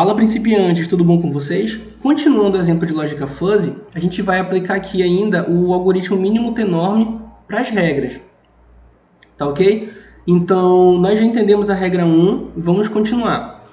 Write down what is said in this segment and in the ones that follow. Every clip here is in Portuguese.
Fala, principiantes, tudo bom com vocês? Continuando o exemplo de lógica fuzzy, a gente vai aplicar aqui ainda o algoritmo mínimo-tenorme para as regras, tá ok? Então, nós já entendemos a regra 1, vamos continuar.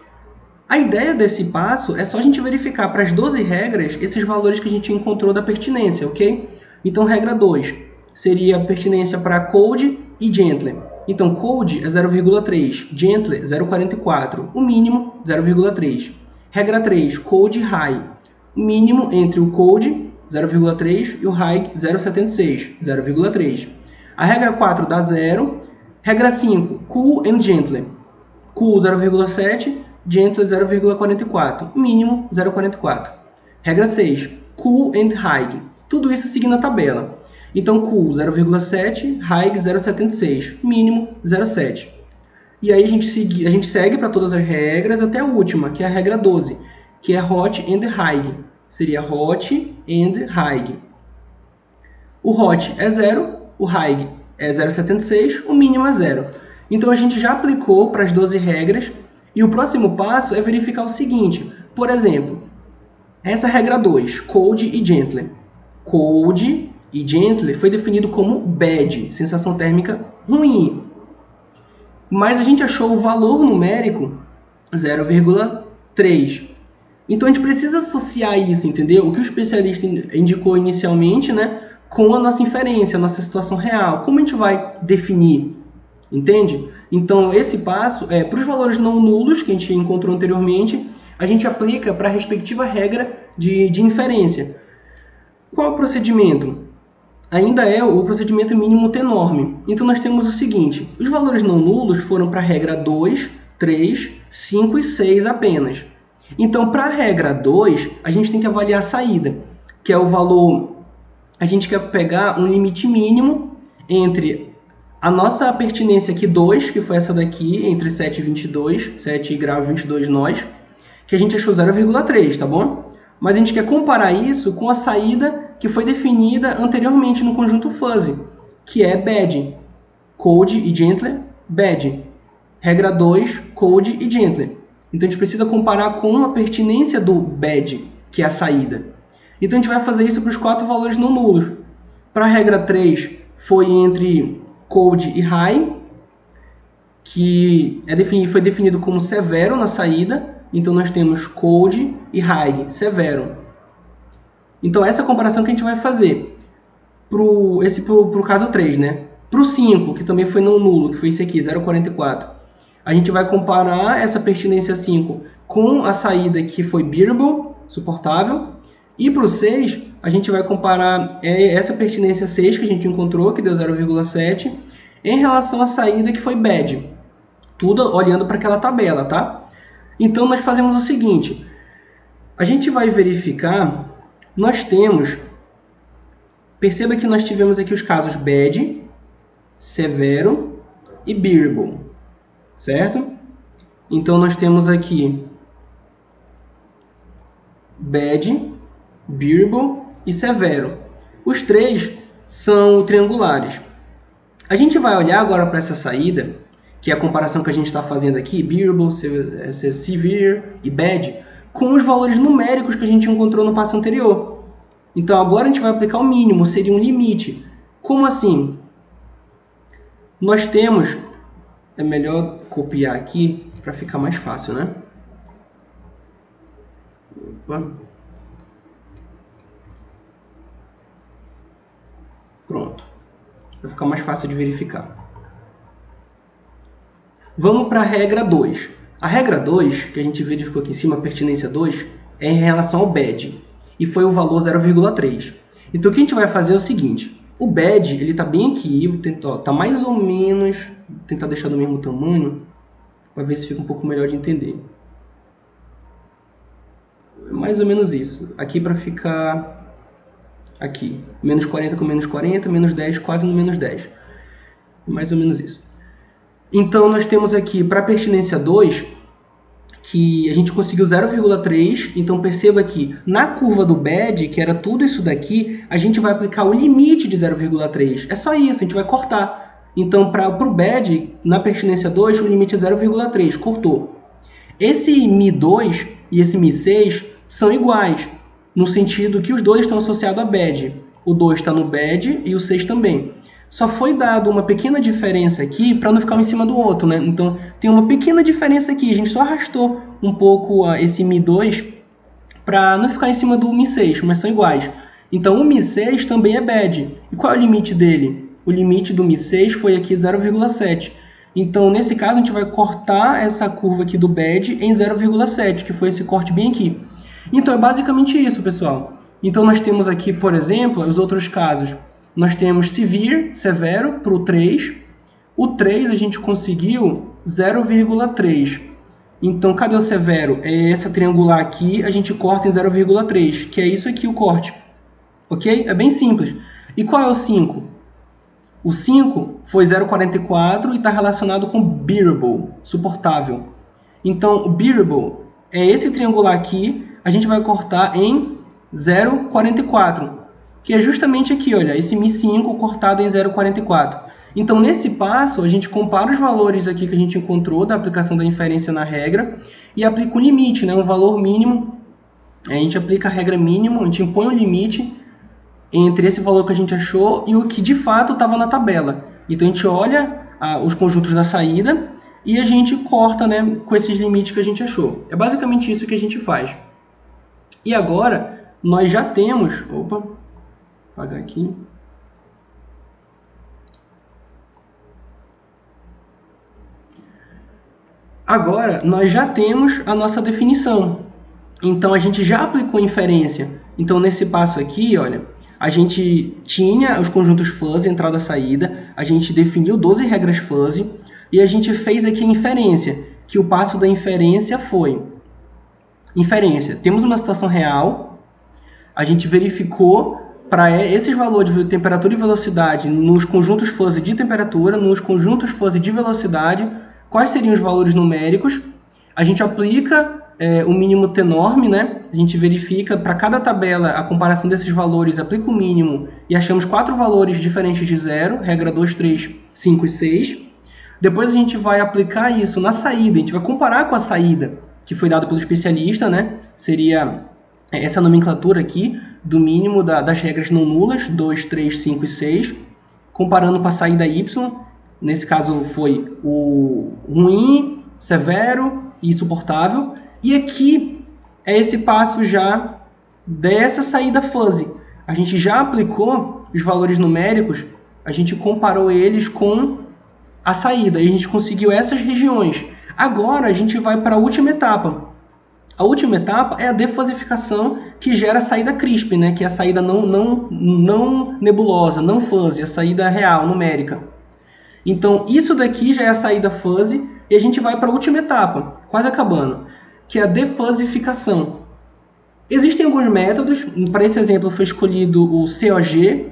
A ideia desse passo é só a gente verificar para as 12 regras esses valores que a gente encontrou da pertinência, ok? Então, regra 2 seria a pertinência para cold e gentle. Então, cold é 0,3, gentle 0,44, o mínimo 0,3. Regra 3, cold e high. O mínimo entre o cold, 0,3, e o high, 0,76, 0,3. A regra 4 dá 0. Regra 5, cool and gentle. Cool 0,7, gentle 0,44, mínimo 0,44. Regra 6, cool and high. Tudo isso seguindo a tabela. Então, cool 0,7, high 0,76, mínimo 0,7. E aí a gente segue para todas as regras até a última, que é a regra 12, que é hot and high. Seria hot and high. O hot é 0, o high é 0,76, o mínimo é 0. Então, a gente já aplicou para as 12 regras e o próximo passo é verificar o seguinte. Por exemplo, essa regra 2, cold e gentle. Cold e gentle foi definido como bad, sensação térmica ruim. Mas a gente achou o valor numérico 0,3. Então, a gente precisa associar isso, entendeu? O que o especialista indicou inicialmente, né, com a nossa inferência, a nossa situação real. Como a gente vai definir? Entende? Então, esse passo é para os valores não nulos, que a gente encontrou anteriormente, a gente aplica para a respectiva regra de inferência. Qual é o procedimento? Ainda é o procedimento mínimo-tenorme. Então, nós temos o seguinte. Os valores não nulos foram para a regra 2, 3, 5 e 6 apenas. Então, para a regra 2, a gente tem que avaliar a saída, que é o valor... A gente quer pegar um limite mínimo entre a nossa pertinência aqui 2, que foi essa daqui, entre 7 e 22, 7 grau e 22 nós, que a gente achou 0,3, tá bom? Mas a gente quer comparar isso com a saída que foi definida anteriormente no conjunto fuzzy, que é bad. Cold e gentle, bad. Regra 2, cold e gentle. Então, a gente precisa comparar com a pertinência do bad, que é a saída. Então, a gente vai fazer isso para os 4 valores não nulos. Para a regra 3, foi entre cold e high, que foi definido como severo na saída. Então, nós temos cold e high, severo. Então, essa é a comparação que a gente vai fazer para o caso 3, né? Para o 5, que também foi não nulo, que foi esse aqui, 0,44. A gente vai comparar essa pertinência 5 com a saída que foi bearable, suportável. E para o 6, a gente vai comparar essa pertinência 6 que a gente encontrou, que deu 0,7, em relação à saída que foi bad. Tudo olhando para aquela tabela, tá? Então, nós fazemos o seguinte. A gente vai verificar... Nós temos... Perceba que nós tivemos aqui os casos bad, severo e bearable. Certo? Então, nós temos aqui bad, bearable e severo. Os 3 são triangulares. A gente vai olhar agora para essa saída, que é a comparação que a gente está fazendo aqui, bearable, severe e bad, com os valores numéricos que a gente encontrou no passo anterior. Então, agora a gente vai aplicar o mínimo, seria um limite. Como assim? Nós temos... É melhor copiar aqui para ficar mais fácil, né? Opa. Pronto. Vai ficar mais fácil de verificar. Vamos para a regra 2. A regra 2, que a gente verificou aqui em cima, a pertinência 2, é em relação ao bad. E foi o valor 0,3. Então, o que a gente vai fazer é o seguinte. O bad, ele está bem aqui. Vou tentar, tá mais ou menos... Vou tentar deixar do mesmo tamanho, para ver se fica um pouco melhor de entender. É mais ou menos isso. Aqui para ficar... Aqui. Menos 40 com menos 40, menos 10, quase no menos 10. Mais ou menos isso. Então, nós temos aqui, para a pertinência 2, que a gente conseguiu 0,3. Então, perceba que na curva do bad, que era tudo isso daqui, a gente vai aplicar o limite de 0,3. É só isso, a gente vai cortar. Então, para o bad, na pertinência 2, o limite é 0,3, cortou. Esse Mi2 e esse Mi6 são iguais, no sentido que os dois estão associados a bad. O 2 está no bad e o 6 também. Só foi dado uma pequena diferença aqui para não ficar um em cima do outro, né? Então, tem uma pequena diferença aqui. A gente só arrastou um pouco esse Mi2 para não ficar em cima do Mi6, mas são iguais. Então, o Mi6 também é bad. E qual é o limite dele? O limite do Mi6 foi aqui 0,7. Então, nesse caso, a gente vai cortar essa curva aqui do bad em 0,7, que foi esse corte bem aqui. Então, é basicamente isso, pessoal. Então, nós temos aqui, por exemplo, os outros casos. Nós temos severe, severo, para o 3. O 3 a gente conseguiu 0,3. Então, cadê o severo? É essa triangular aqui, a gente corta em 0,3, que é isso aqui o corte. Ok? É bem simples. E qual é o 5? O 5 foi 0,44 e está relacionado com bearable, suportável. Então, o bearable é esse triangular aqui, a gente vai cortar em 0,44. Que é justamente aqui, olha, esse Mi5 cortado em 0,44. Então, nesse passo, a gente compara os valores aqui que a gente encontrou da aplicação da inferência na regra e aplica um limite, né, um valor mínimo. A gente aplica a regra mínima, a gente impõe um limite entre esse valor que a gente achou e o que de fato estava na tabela. Então, a gente olha os conjuntos da saída e a gente corta, né, com esses limites que a gente achou. É basicamente isso que a gente faz. E agora, nós já temos... Opa! Apagar aqui. Agora, nós já temos a nossa definição. Então, a gente já aplicou inferência. Então, nesse passo aqui, olha, a gente tinha os conjuntos fuzzy, entrada e saída, a gente definiu 12 regras fuzzy, e a gente fez aqui a inferência, que o passo da inferência foi... Inferência, temos uma situação real, a gente verificou para esses valores de temperatura e velocidade nos conjuntos fuzzy de temperatura, nos conjuntos fuzzy de velocidade, quais seriam os valores numéricos. A gente aplica o mínimo t-norm, né? A gente verifica para cada tabela a comparação desses valores, aplica o mínimo e achamos 4 valores diferentes de zero, regra 2, 3, 5 e 6. Depois a gente vai aplicar isso na saída, a gente vai comparar com a saída que foi dada pelo especialista, né? Seria essa nomenclatura aqui do mínimo das regras não nulas, 2, 3, 5 e 6, comparando com a saída y. Nesse caso foi o ruim, severo e insuportável. E aqui é esse passo já dessa saída fuzzy. A gente já aplicou os valores numéricos, a gente comparou eles com a saída e a gente conseguiu essas regiões. Agora a gente vai para a última etapa. A última etapa é a defuzzificação, que gera a saída crisp, né? Que é a saída não nebulosa, não fuzzy, a saída real, numérica. Então, isso daqui já é a saída fuzzy e a gente vai para a última etapa, quase acabando, que é a defuzzificação. Existem alguns métodos, para esse exemplo foi escolhido o COG,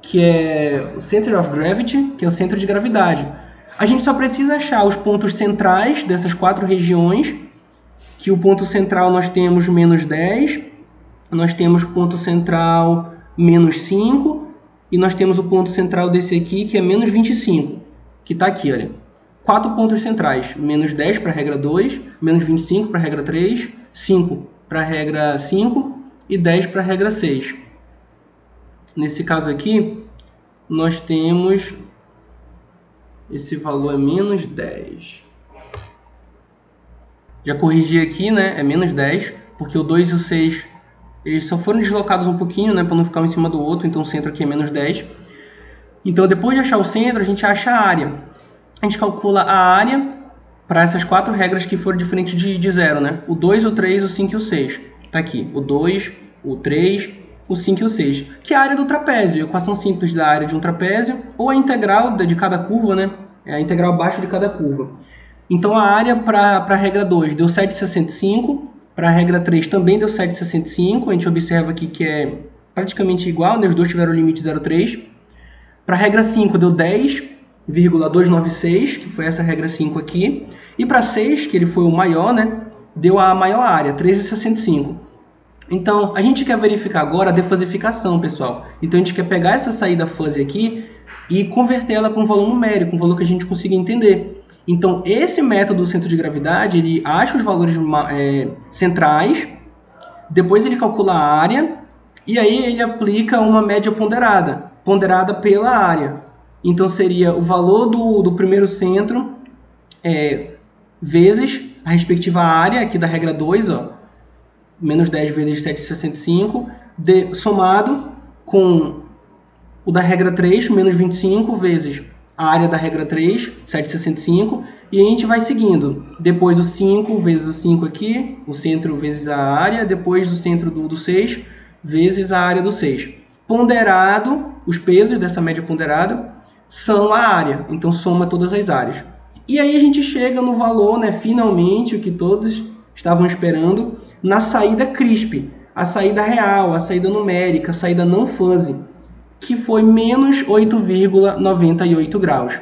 que é o Center of Gravity, que é o centro de gravidade. A gente só precisa achar os pontos centrais dessas 4 regiões, que o ponto central nós temos menos 10, nós temos o ponto central menos 5, e nós temos o ponto central desse aqui, que é menos 25, que está aqui, olha. 4 pontos centrais, menos 10 para a regra 2, menos 25 para a regra 3, 5 para a regra 5 e 10 para a regra 6. Nesse caso aqui, nós temos... Esse valor é menos 10. Já corrigi aqui, né? É menos 10, porque o 2 e o 6 eles só foram deslocados um pouquinho, né? Para não ficar um em cima do outro, então o centro aqui é menos 10. Então, depois de achar o centro, a gente acha a área. A gente calcula a área para essas 4 regras que foram diferentes de zero, né? O 2, o 3, o 5 e o 6. Tá aqui, o 2, o 3, o 5 e o 6. Que é a área do trapézio, a equação simples da área de um trapézio, ou a integral de cada curva, né? É a integral abaixo de cada curva. Então, a área para a regra 2 deu 7,65, para a regra 3 também deu 7,65, a gente observa aqui que é praticamente igual, né? Os dois tiveram o limite 0,3. Para a regra 5 deu 10,296, que foi essa regra 5 aqui. E para 6, que ele foi o maior, né? Deu a maior área, 13,65. Então, a gente quer verificar agora a defuzzificação, pessoal. Então, a gente quer pegar essa saída fuzzy aqui e converter ela para um valor numérico, um valor que a gente consiga entender. Então, esse método do centro de gravidade, ele acha os valores centrais, depois ele calcula a área, e aí ele aplica uma média ponderada, ponderada pela área. Então, seria o valor do primeiro centro vezes a respectiva área, aqui da regra 2, ó, menos 10 vezes 765, somado com o da regra 3, menos 25, vezes a área da regra 3, 765, e a gente vai seguindo. Depois o 5 vezes o 5 aqui, o centro vezes a área, depois do centro do 6 vezes a área do 6. Ponderado, os pesos dessa média ponderada são a área, então soma todas as áreas. E aí a gente chega no valor, né, finalmente, o que todos estavam esperando, na saída CRISP, a saída real, a saída numérica, a saída não fuzzy, que foi menos 8,98 graus.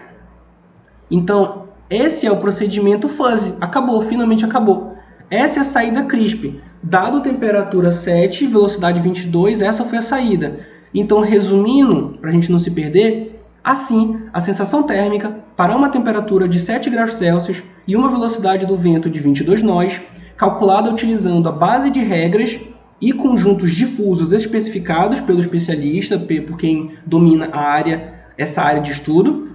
Então, esse é o procedimento fuzzy. Acabou, finalmente acabou. Essa é a saída CRISP. Dado temperatura 7, velocidade 22, essa foi a saída. Então, resumindo, para a gente não se perder, assim, a sensação térmica para uma temperatura de 7 graus Celsius e uma velocidade do vento de 22 nós, calculada utilizando a base de regras e conjuntos difusos especificados pelo especialista, por quem domina a área, essa área de estudo,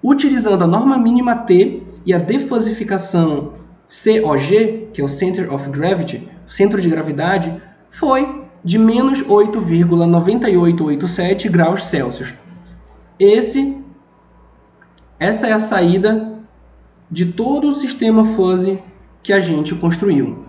utilizando a norma mínima T e a defasificação COG, que é o Center of Gravity, centro de gravidade, foi de menos 8,9887 graus Celsius. Essa é a saída de todo o sistema fuzzy que a gente construiu.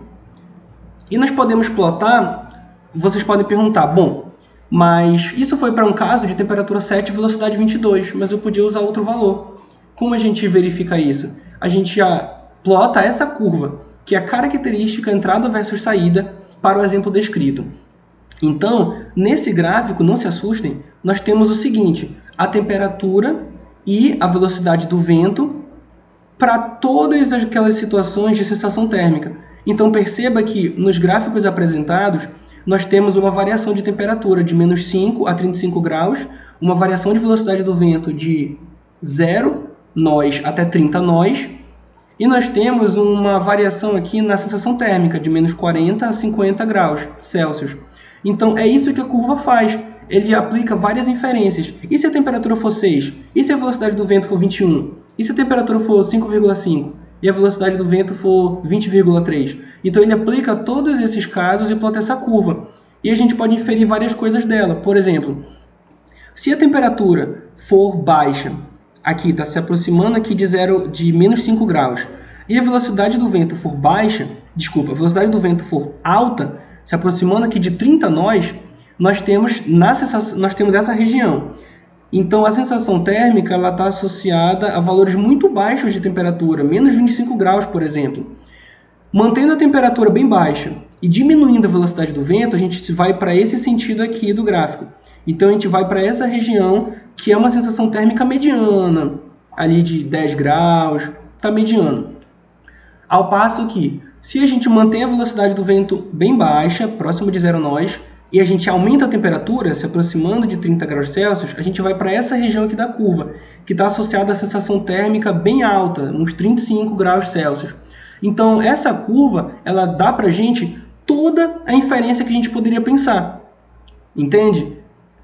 E nós podemos plotar, vocês podem perguntar, bom, mas isso foi para um caso de temperatura 7 e velocidade 22, mas eu podia usar outro valor. Como a gente verifica isso? A gente plota essa curva, que é a característica entrada versus saída, para o exemplo descrito. Então, nesse gráfico, não se assustem, nós temos o seguinte, a temperatura e a velocidade do vento para todas aquelas situações de sensação térmica. Então, perceba que nos gráficos apresentados, nós temos uma variação de temperatura de menos 5 a 35 graus, uma variação de velocidade do vento de 0 nós até 30 nós, e nós temos uma variação aqui na sensação térmica de menos 40 a 50 graus Celsius. Então, é isso que a curva faz. Ele aplica várias inferências. E se a temperatura for 6? E se a velocidade do vento for 21? E se a temperatura for 5,5? E a velocidade do vento for 20,3. Então, ele aplica todos esses casos e plota essa curva. E a gente pode inferir várias coisas dela. Por exemplo, se a temperatura for baixa, aqui está se aproximando aqui de menos 5 graus, e a velocidade do vento for baixa, a velocidade do vento for alta, se aproximando aqui de 30 nós, nós temos essa região. Então, a sensação térmica está associada a valores muito baixos de temperatura, menos 25 graus, por exemplo. Mantendo a temperatura bem baixa e diminuindo a velocidade do vento, a gente vai para esse sentido aqui do gráfico. Então, a gente vai para essa região que é uma sensação térmica mediana, ali de 10 graus, está mediano. Ao passo que, se a gente mantém a velocidade do vento bem baixa, próximo de 0 nós, e a gente aumenta a temperatura, se aproximando de 30 graus Celsius, a gente vai para essa região aqui da curva, que está associada à sensação térmica bem alta, uns 35 graus Celsius. Então, essa curva, ela dá para a gente toda a inferência que a gente poderia pensar. Entende?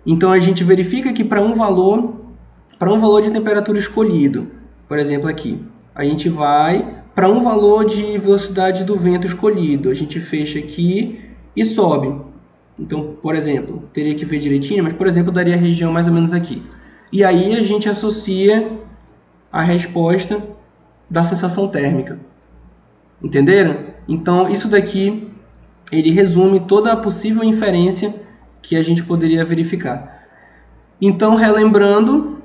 Então, a gente verifica que para um valor de temperatura escolhido, por exemplo aqui, a gente vai para um valor de velocidade do vento escolhido. A gente fecha aqui e sobe. Então, por exemplo, teria que ver direitinho, mas, por exemplo, daria a região mais ou menos aqui. E aí a gente associa a resposta da sensação térmica. Entenderam? Então, isso daqui, ele resume toda a possível inferência que a gente poderia verificar. Então, relembrando,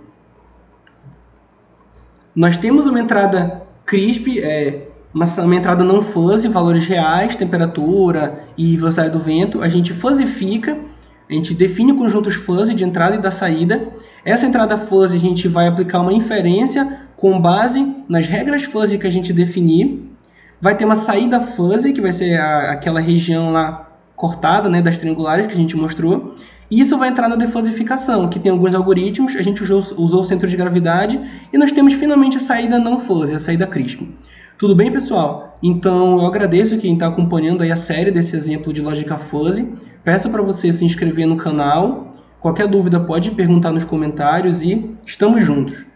nós temos uma entrada CRISP, uma entrada não fuzzy, valores reais, temperatura e velocidade do vento. A gente fuzzifica, a gente define conjuntos fuzzy de entrada e da saída. Essa entrada fuzzy a gente vai aplicar uma inferência com base nas regras fuzzy que a gente definir. Vai ter uma saída fuzzy, que vai ser aquela região lá cortada, né, das triangulares que a gente mostrou. E isso vai entrar na defuzzificação, que tem alguns algoritmos, a gente usou o centro de gravidade e nós temos finalmente a saída não fuzzy, a saída CRISP. Tudo bem, pessoal? Então eu agradeço quem está acompanhando aí a série desse exemplo de lógica fuzzy. Peço para você se inscrever no canal. Qualquer dúvida pode perguntar nos comentários e estamos juntos.